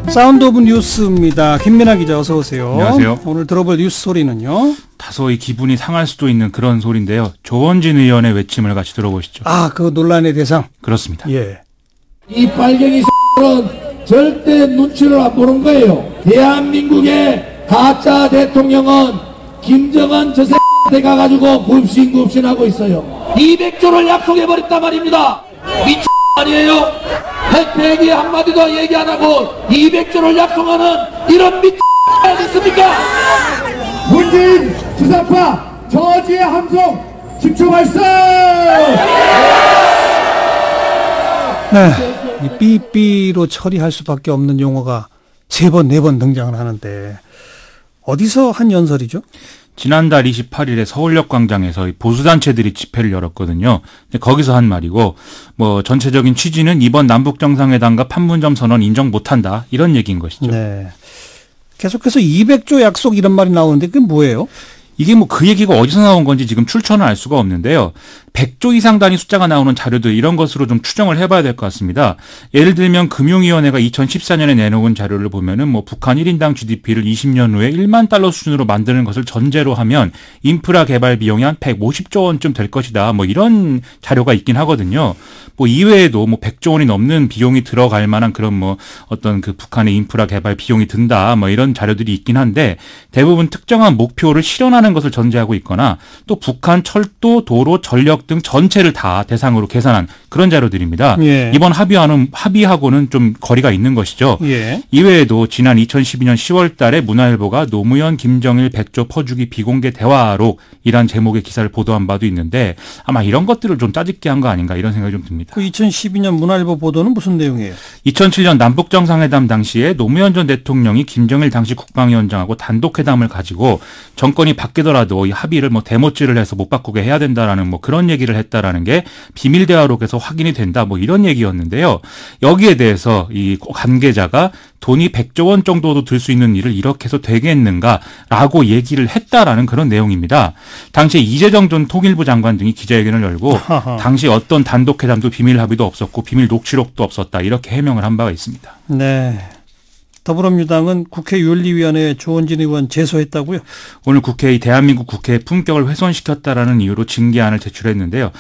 사운드 오브 뉴스입니다. 김민아 기자 어서 오세요. 안녕하세요. 오늘 들어볼 뉴스 소리는요. 다소이 기분이 상할 수도 있는 그런 소리인데요. 조원진 의원의 외침을 같이 들어보시죠. 아, 그 논란의 대상. 그렇습니다. 예. 이 빨갱이 X는 절대 눈치를 안 보는 거예요. 대한민국의 가짜 대통령은 김정은 저 X한테 가가지고 굽신굽신하고 있어요. 200조를 약속해버렸단 말입니다. 미친 아니에요? 핵폐기 한마디도 얘기 안 하고 200조를 약속하는 이런 미친 있습니까? 문재인 주사파 저지의 함성 집중 발사! 네. 이 삐삐로 처리할 수밖에 없는 용어가 3번, 4번 등장을 하는데 어디서 한 연설이죠? 지난달 28일에 서울역 광장에서 보수단체들이 집회를 열었거든요. 거기서 한 말이고, 전체적인 취지는 이번 남북정상회담과 판문점 선언 인정 못한다. 이런 얘기인 것이죠. 네. 계속해서 200조 약속 이런 말이 나오는데 그게 뭐예요? 이게 그 얘기가 어디서 나온 건지 지금 출처는 알 수가 없는데요. 100조 이상 단위 숫자가 나오는 자료들 이런 것으로 좀 추정을 해봐야 될 것 같습니다. 예를 들면 금융위원회가 2014년에 내놓은 자료를 보면은 북한 1인당 GDP를 20년 후에 1만 달러 수준으로 만드는 것을 전제로 하면 인프라 개발 비용이 한 150조 원쯤 될 것이다. 이런 자료가 있긴 하거든요. 이외에도 100조 원이 넘는 비용이 들어갈 만한 그런 어떤 그 북한의 인프라 개발 비용이 든다. 이런 자료들이 있긴 한데 대부분 특정한 목표를 실현하는 것을 전제하고 있거나 또 북한 철도, 도로, 전력 등 전체를 다 대상으로 계산한 그런 자료들입니다. 예. 이번 합의하고는 좀 거리가 있는 것이죠. 예. 이외에도 지난 2012년 10월 달에 문화일보가 노무현 김정일 100조 퍼주기 비공개 대화록 이란 제목의 기사를 보도한 바도 있는데 아마 이런 것들을 좀 짜집게 한 거 아닌가 이런 생각이 좀 듭니다. 그 2012년 문화일보 보도는 무슨 내용이에요? 2007년 남북정상회담 당시에 노무현 전 대통령이 김정일 당시 국방위원장하고 단독회담을 가지고 정권이 바뀌더라도 이 합의를 데모질을 해서 못 바꾸게 해야 된다라는 그런 얘기를 했다라는 게 비밀 대화록에서 확인이 된다 이런 얘기였는데요. 여기에 대해서 이 관계자가 돈이 100조 원 정도도 들 수 있는 일을 이렇게 해서 되겠는가라고 얘기를 했다라는 그런 내용입니다. 당시에 이재정 전 통일부 장관 등이 기자회견을 열고 당시 어떤 단독회담도 비밀 합의도 없었고 비밀 녹취록도 없었다 이렇게 해명을 한 바가 있습니다. 네. 더불어민주당은 국회 윤리위원회에 조원진 의원 제소했다고요? 오늘 대한민국 국회의 품격을 훼손시켰다라는 이유로 징계안을 제출했는데요.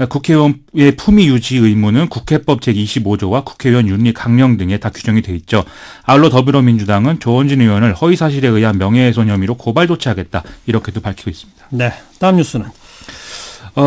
국회의원의 품위 유지 의무는 국회법 제25조와 국회의원 윤리 강령 등에 다 규정이 돼 있죠. 아울러 더불어민주당은 조원진 의원을 허위사실에 의한 명예훼손 혐의로 고발 조치하겠다 이렇게도 밝히고 있습니다. 네. 다음 뉴스는?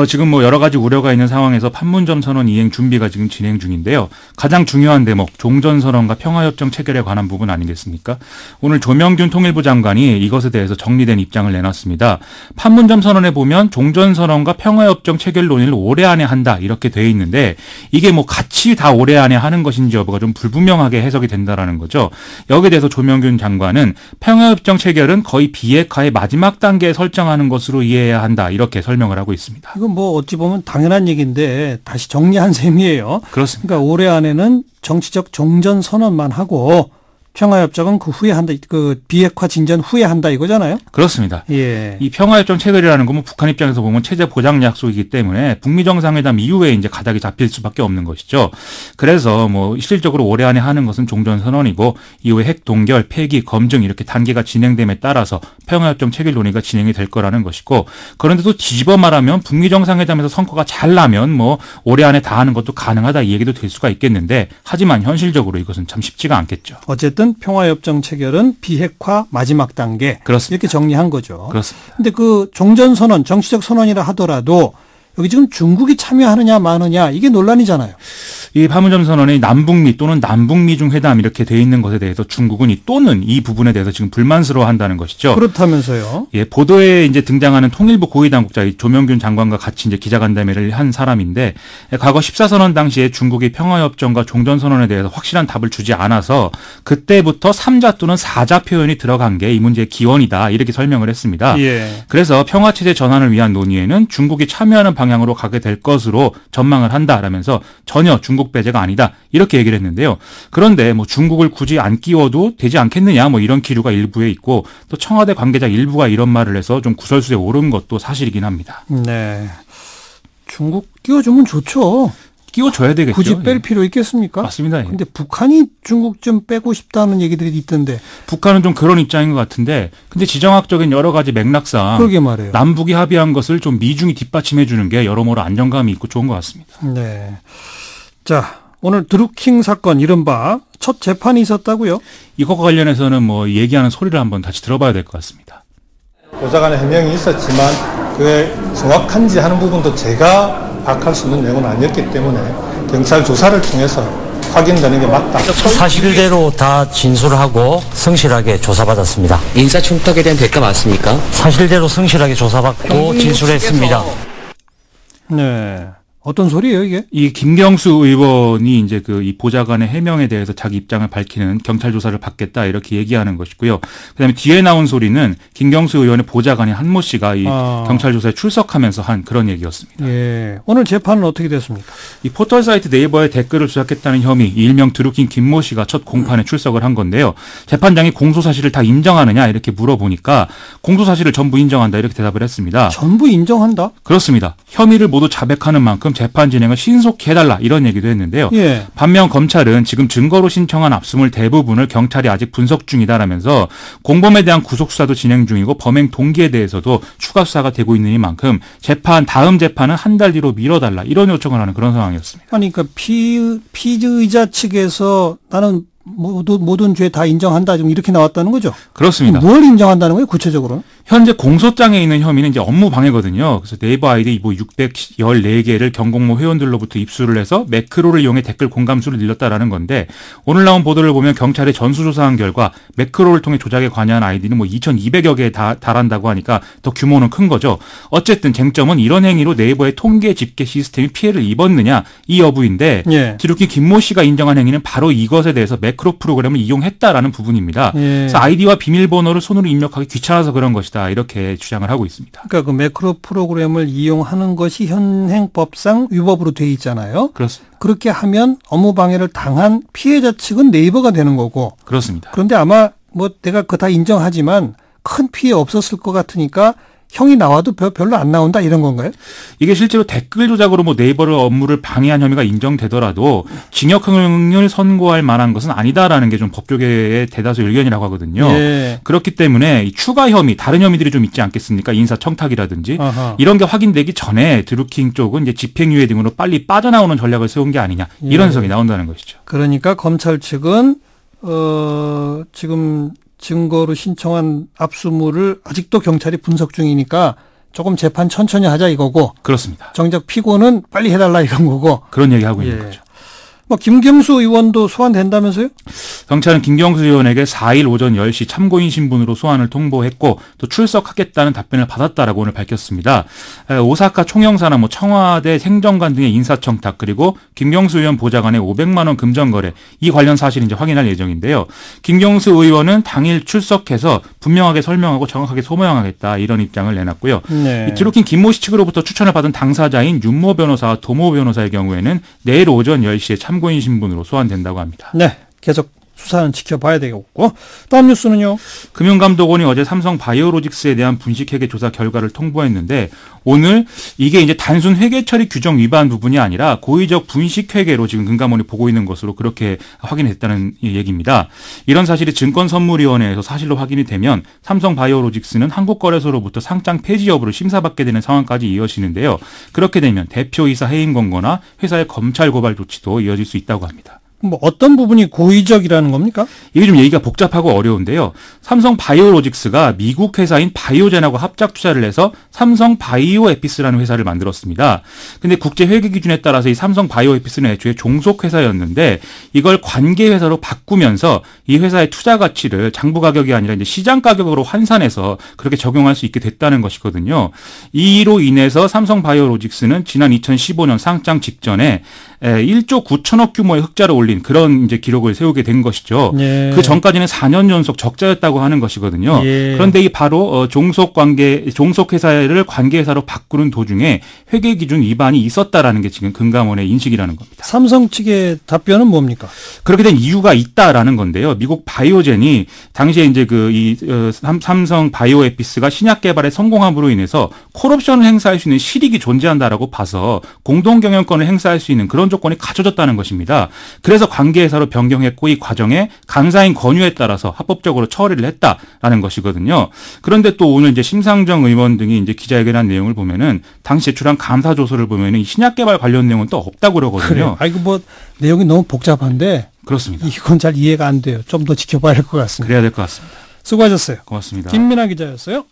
지금 여러 가지 우려가 있는 상황에서 판문점 선언 이행 준비가 지금 진행 중인데요. 가장 중요한 대목, 종전선언과 평화협정 체결에 관한 부분 아니겠습니까? 오늘 조명균 통일부 장관이 이것에 대해서 정리된 입장을 내놨습니다. 판문점 선언에 보면 종전선언과 평화협정 체결 논의를 올해 안에 한다 이렇게 돼 있는데 이게 같이 다 올해 안에 하는 것인지 여부가 좀 불분명하게 해석이 된다라는 거죠. 여기에 대해서 조명균 장관은 평화협정 체결은 거의 비핵화의 마지막 단계에 설정하는 것으로 이해해야 한다 이렇게 설명을 하고 있습니다. 이건 어찌 보면 당연한 얘기인데 다시 정리한 셈이에요. 그렇습니다. 그러니까 올해 안에는 정치적 종전 선언만 하고 평화협정은 그 후에 한다, 그 비핵화 진전 후에 한다 이거잖아요. 그렇습니다. 예. 이 평화협정 체결이라는 건 북한 입장에서 보면 체제 보장 약속이기 때문에 북미 정상회담 이후에 이제 가닥이 잡힐 수밖에 없는 것이죠. 그래서 실질적으로 올해 안에 하는 것은 종전 선언이고 이후에 핵 동결, 폐기, 검증 이렇게 단계가 진행됨에 따라서 평화협정 체결 논의가 진행이 될 거라는 것이고 그런데 또 뒤집어 말하면 북미 정상회담에서 성과가 잘 나면 올해 안에 다 하는 것도 가능하다 이 얘기도 될 수가 있겠는데 하지만 현실적으로 이것은 참 쉽지가 않겠죠. 어쨌든 평화협정 체결은 비핵화 마지막 단계. 그렇습니다. 이렇게 정리한 거죠. 그렇습니다. 근데 그 종전선언, 정치적 선언이라 하더라도 여기 지금 중국이 참여하느냐 마느냐 이게 논란이잖아요. 이 판문점 선언이 남북미 또는 남북미중 회담 이렇게 돼 있는 것에 대해서 중국은 이 부분에 대해서 지금 불만스러워한다는 것이죠. 그렇다면서요? 예, 보도에 이제 등장하는 통일부 고위 당국자 조명균 장관과 같이 이제 기자간담회를 한 사람인데 과거 14선언 당시에 중국이 평화협정과 종전선언에 대해서 확실한 답을 주지 않아서 그때부터 3자 또는 4자 표현이 들어간 게 이 문제의 기원이다 이렇게 설명을 했습니다. 예. 그래서 평화체제 전환을 위한 논의에는 중국이 참여하는 방향으로 가게 될 것으로 전망을 한다라면서 전혀 중국 배제가 아니다 이렇게 얘기를 했는데요. 그런데 중국을 굳이 안 끼워도 되지 않겠느냐 이런 기류가 일부에 있고 또 청와대 관계자 일부가 이런 말을 해서 좀 구설수에 오른 것도 사실이긴 합니다. 네, 중국 끼워주면 좋죠. 끼워줘야 되겠죠. 굳이 뺄 예. 필요 있겠습니까? 맞습니다. 예. 근데 북한이 중국 좀 빼고 싶다는 얘기들이 있던데. 북한은 좀 그런 입장인 것 같은데, 근데 지정학적인 여러 가지 맥락상 그러게 말이에요. 남북이 합의한 것을 좀 미중이 뒷받침해 주는 게 여러모로 안정감이 있고 좋은 것 같습니다. 네. 자, 오늘 드루킹 사건 이른바 첫 재판이 있었다고요? 이것과 관련해서는 뭐 얘기하는 소리를 한번 다시 들어봐야 될 것 같습니다. 보좌관의 해명이 있었지만 그게 정확한지 하는 부분도 제가 파악할 수 있는 내용은 아니었기 때문에 경찰 조사를 통해서 확인되는 게 맞다. 사실대로 다 진술하고 성실하게 조사받았습니다. 인사청탁에 대한 대가 맞습니까? 사실대로 성실하게 조사받고 진술했습니다. 네. 어떤 소리예요, 이게? 이 김경수 의원이 이제 그 이 보좌관의 해명에 대해서 자기 입장을 밝히는 경찰 조사를 받겠다 이렇게 얘기하는 것이고요. 그다음에 뒤에 나온 소리는 김경수 의원의 보좌관인 한모 씨가 이 경찰 조사에 출석하면서 한 그런 얘기였습니다. 예. 오늘 재판은 어떻게 됐습니까? 이 포털 사이트 네이버에 댓글을 조작했다는 혐의, 일명 드루킹 김모 씨가 첫 공판에 출석을 한 건데요. 재판장이 공소 사실을 다 인정하느냐 이렇게 물어보니까 공소 사실을 전부 인정한다 이렇게 대답을 했습니다. 전부 인정한다? 그렇습니다. 혐의를 모두 자백하는 만큼 재판 진행을 신속히 해달라 이런 얘기도 했는데요. 예. 반면 검찰은 지금 증거로 신청한 압수물 대부분을 경찰이 아직 분석 중이다라면서 공범에 대한 구속수사도 진행 중이고 범행 동기에 대해서도 추가 수사가 되고 있는 이만큼 다음 재판은 한 달 뒤로 미뤄달라 이런 요청을 하는 그런 상황이었습니다. 아니, 그러니까 피의자 측에서 나는 모든 죄 다 인정한다 지금 이렇게 나왔다는 거죠? 그렇습니다. 뭘 인정한다는 거예요, 구체적으로? 현재 공소장에 있는 혐의는 이제 업무 방해거든요. 그래서 네이버 아이디 뭐 614개를 경공모 회원들로부터 입수를 해서 매크로를 이용해 댓글 공감수를 늘렸다라는 건데 오늘 나온 보도를 보면 경찰에 전수조사한 결과 매크로를 통해 조작에 관여한 아이디는 뭐 2,200여 개에 달한다고 하니까 더 규모는 큰 거죠. 어쨌든 쟁점은 이런 행위로 네이버의 통계 집계 시스템이 피해를 입었느냐 이 여부인데 예. 드루킹 김모 씨가 인정한 행위는 바로 이것에 대해서 매크로 프로그램을 이용했다라는 부분입니다. 예. 그래서 아이디와 비밀번호를 손으로 입력하기 귀찮아서 그런 것이다. 이렇게 주장을 하고 있습니다. 그러니까 그 매크로 프로그램을 이용하는 것이 현행법상 위법으로 돼 있잖아요. 그렇습니다. 그렇게 하면 업무 방해를 당한 피해자 측은 네이버가 되는 거고. 그렇습니다. 그런데 아마 뭐 내가 그거 다 인정하지만 큰 피해 없었을 것 같으니까 형이 나와도 별로 안 나온다 이런 건가요? 이게 실제로 댓글 조작으로 뭐 네이버를 업무를 방해한 혐의가 인정되더라도 징역형을 선고할 만한 것은 아니다라는 게 좀 법조계의 대다수 의견이라고 하거든요. 예. 그렇기 때문에 이 추가 혐의, 다른 혐의들이 좀 있지 않겠습니까? 인사청탁이라든지 아하. 이런 게 확인되기 전에 드루킹 쪽은 이제 집행유예 등으로 빨리 빠져나오는 전략을 세운 게 아니냐 이런 해석이 나온다는 것이죠. 그러니까 검찰 측은 지금 증거로 신청한 압수물을 아직도 경찰이 분석 중이니까 조금 재판 천천히 하자 이거고. 그렇습니다. 정작 피고는 빨리 해달라 이런 거고. 그런 얘기하고 있는 예. 거죠. 뭐 김경수 의원도 소환된다면서요? 경찰은 김경수 의원에게 4일 오전 10시 참고인 신분으로 소환을 통보했고 또 출석하겠다는 답변을 받았다라고 오늘 밝혔습니다. 오사카 총영사나 뭐 청와대 행정관 등의 인사청탁 그리고 김경수 의원 보좌관의 500만 원 금전거래 이 관련 사실을 이제 확인할 예정인데요. 김경수 의원은 당일 출석해서 분명하게 설명하고 정확하게 소명하겠다 이런 입장을 내놨고요. 네. 이 드루킹 김모 씨 측으로부터 추천을 받은 당사자인 윤모 변호사와 도모 변호사의 경우에는 내일 오전 10시에 참고인 신분으로 소환된다고 합니다. 네. 계속 수사는 지켜봐야 되겠고. 다음 뉴스는요. 금융감독원이 어제 삼성 바이오로직스에 대한 분식회계 조사 결과를 통보했는데 오늘 이게 이제 단순 회계 처리 규정 위반 부분이 아니라 고의적 분식회계로 지금 금감원이 보고 있는 것으로 그렇게 확인했다는 얘기입니다. 이런 사실이 증권선물위원회에서 사실로 확인이 되면 삼성 바이오로직스는 한국거래소로부터 상장 폐지 여부를 심사받게 되는 상황까지 이어지는데요. 그렇게 되면 대표이사 해임 권고나 회사의 검찰 고발 조치도 이어질 수 있다고 합니다. 뭐 어떤 부분이 고의적이라는 겁니까? 이게 좀 얘기가 복잡하고 어려운데요. 삼성 바이오로직스가 미국 회사인 바이오젠하고 합작 투자를 해서 삼성 바이오에피스라는 회사를 만들었습니다. 근데 국제 회계 기준에 따라서 이 삼성 바이오에피스는 애초에 종속 회사였는데 이걸 관계 회사로 바꾸면서 이 회사의 투자 가치를 장부 가격이 아니라 이제 시장 가격으로 환산해서 그렇게 적용할 수 있게 됐다는 것이거든요. 이로 인해서 삼성 바이오로직스는 지난 2015년 상장 직전에 1조 9천억 규모의 흑자를 올린 그런 이제 기록을 세우게 된 것이죠. 예. 그 전까지는 4년 연속 적자였다고 하는 것이거든요. 예. 그런데 이 바로 종속 회사를 관계 회사로 바꾸는 도중에 회계 기준 위반이 있었다라는 게 지금 금감원의 인식이라는 겁니다. 삼성 측의 답변은 뭡니까? 그렇게 된 이유가 있다라는 건데요. 미국 바이오젠이 당시에 이제 삼성 바이오에피스가 신약 개발에 성공함으로 인해서 콜옵션을 행사할 수 있는 실익이 존재한다라고 봐서 공동 경영권을 행사할 수 있는 그런 조건이 갖춰졌다는 것입니다. 그래서 관계회사로 변경했고 이 과정에 감사인 권유에 따라서 합법적으로 처리를 했다라는 것이거든요. 그런데 또 오늘 이제 심상정 의원 등이 이제 기자회견한 내용을 보면은 당시 제출한 감사 조서를 보면은 이 신약 개발 관련 내용은 또 없다고 그러거든요. 그래요. 아이고 뭐 내용이 너무 복잡한데 그렇습니다. 이건 잘 이해가 안 돼요. 좀 더 지켜봐야 할 것 같습니다. 그래야 될 것 같습니다. 수고하셨어요. 고맙습니다. 김민아 기자였어요.